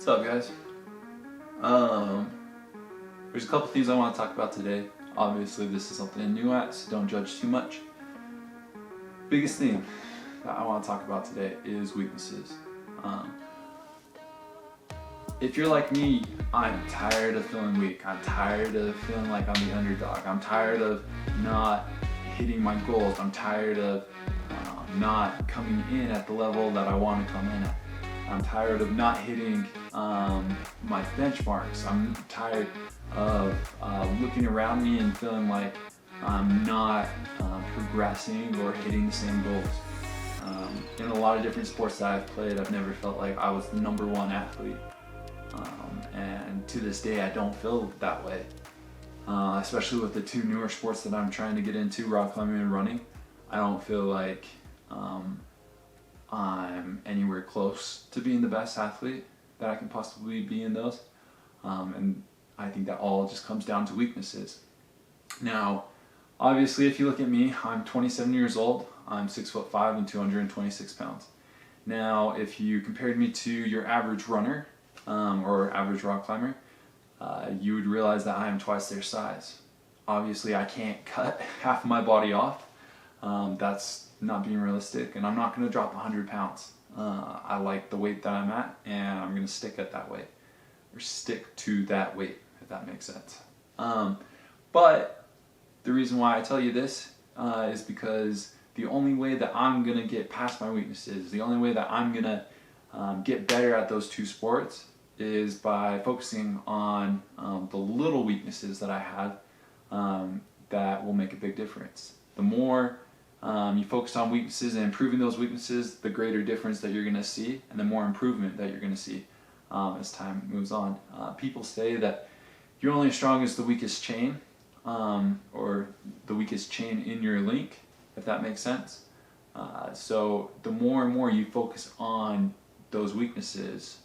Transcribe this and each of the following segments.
What's up, guys? There's a couple things I want to talk about today. Obviously, this is something I'm new at, so don't judge too much. Biggest thing that I want to talk about today is weaknesses. If you're like me, I'm tired of feeling weak. I'm tired of feeling like I'm the underdog. I'm tired of not hitting my goals. I'm tired of not coming in at the level that I want to come in at. I'm tired of not hitting my benchmarks. I'm tired of looking around me and feeling like I'm not progressing or hitting the same goals. In a lot of different sports that I've played, I've never felt like I was the number one athlete. And to this day, I don't feel that way. Especially with the two newer sports that I'm trying to get into, rock climbing and running. I don't feel like I'm anywhere close to being the best athlete that I can possibly be in those. And I think that all just comes down to weaknesses. Now, obviously, if you look at me, I'm 27 years old. I'm 6'5" and 226 pounds. Now, if you compared me to your average runner or average rock climber, you would realize that I am twice their size. Obviously, I can't cut half of my body off. That's not being realistic, and I'm not going to drop 100 pounds. I like the weight that I'm at, and I'm going to stick at that weight, or stick to that weight, if that makes sense. But the reason why I tell you this is because the only way that I'm going to get past my weaknesses, the only way that I'm going to get better at those two sports is by focusing on the little weaknesses that I have that will make a big difference. The more you focus on weaknesses and improving those weaknesses, the greater difference that you're going to see, and the more improvement that you're going to see as time moves on. People say that you're only as strong as the weakest chain, or the weakest chain in your link, if that makes sense. So the more and more you focus on those weaknesses,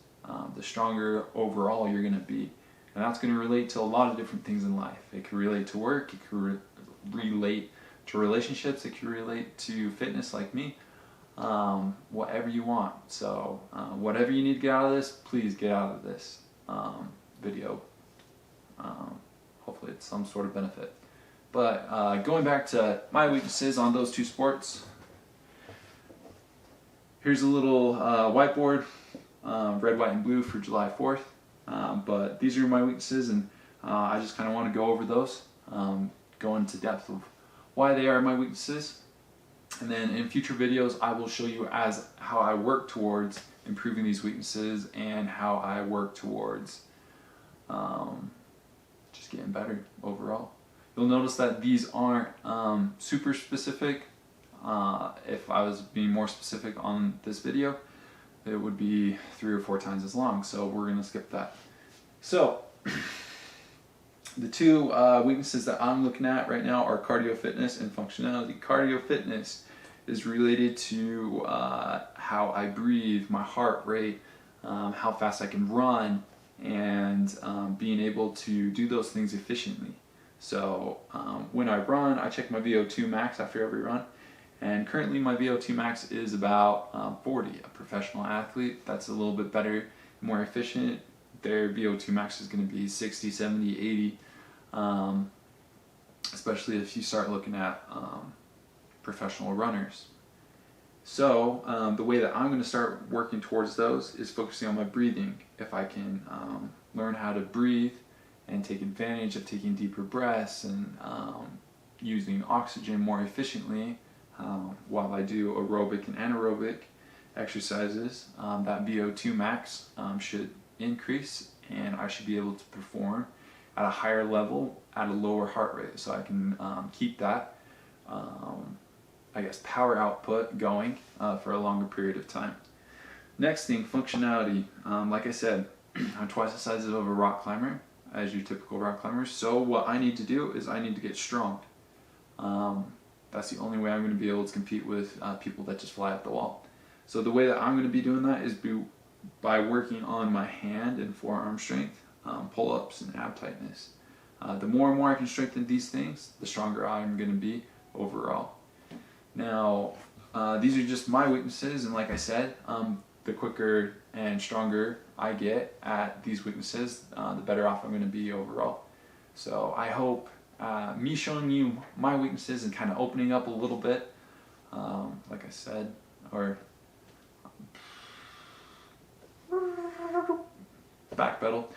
the stronger overall you're going to be. And that's going to relate to a lot of different things in life. It could relate to work, it could relate to relationships, it could relate to fitness like me, whatever you want. So whatever you need to get out of this, please get out of this video. Hopefully it's some sort of benefit. But going back to my weaknesses on those two sports, here's a little whiteboard, red, white, and blue for July 4th. But these are my weaknesses, and I just kind of want to go over those, go into depth of why they are my weaknesses. And then in future videos, I will show you how I work towards improving these weaknesses and how I work towards just getting better overall. You'll notice that these aren't super specific. If I was being more specific on this video, it would be 3 or 4 times as long, so we're going to skip that. So, the two weaknesses that I'm looking at right now are cardio fitness and functionality. Cardio fitness is related to how I breathe, my heart rate, how fast I can run, and being able to do those things efficiently. So when I run, I check my VO2 max after every run. And currently my VO2 max is about 40. A professional athlete, that's a little bit better, more efficient. Their VO2 max is going to be 60, 70, 80, especially if you start looking at professional runners. So the way that I'm going to start working towards those is focusing on my breathing. If I can learn how to breathe and take advantage of taking deeper breaths and using oxygen more efficiently, while I do aerobic and anaerobic exercises, that VO2 max should increase, and I should be able to perform at a higher level at a lower heart rate, so I can keep that I guess power output going for a longer period of time. Next thing, functionality. Like I said, I'm twice the size of a rock climber as your typical rock climber, so what I need to do is I need to get strong. That's the only way I'm going to be able to compete with people that just fly up the wall. So the way that I'm going to be doing that is by working on my hand and forearm strength, pull-ups and ab tightness. The more and more I can strengthen these things, the stronger I'm going to be overall. Now, these are just my weaknesses, and like I said, the quicker and stronger I get at these weaknesses, the better off I'm going to be overall. So I hope me showing you my weaknesses and kind of opening up a little bit, like I said, or back pedal.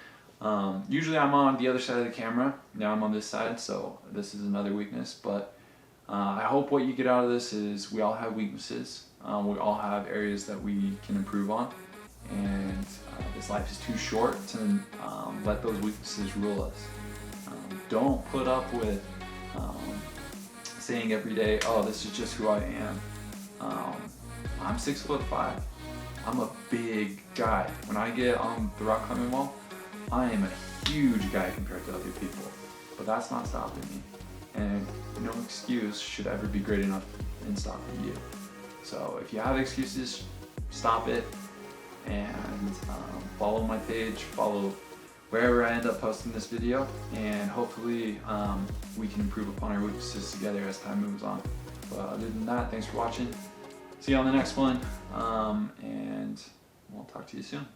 Usually I'm on the other side of the camera. Now I'm on this side, so this is another weakness. But I hope what you get out of this is we all have weaknesses. We all have areas that we can improve on. And this life is too short to let those weaknesses rule us. Don't put up with saying every day, oh, this is just who I am. I'm 6'5". I'm a big guy. When I get on the rock climbing wall, I am a huge guy compared to other people. But that's not stopping me. And no excuse should ever be great enough in stopping you. So if you have excuses, stop it. And follow my page, follow wherever I end up posting this video, and hopefully we can improve upon our weaknesses together as time moves on. But other than that, thanks for watching. See you on the next one, and we'll talk to you soon.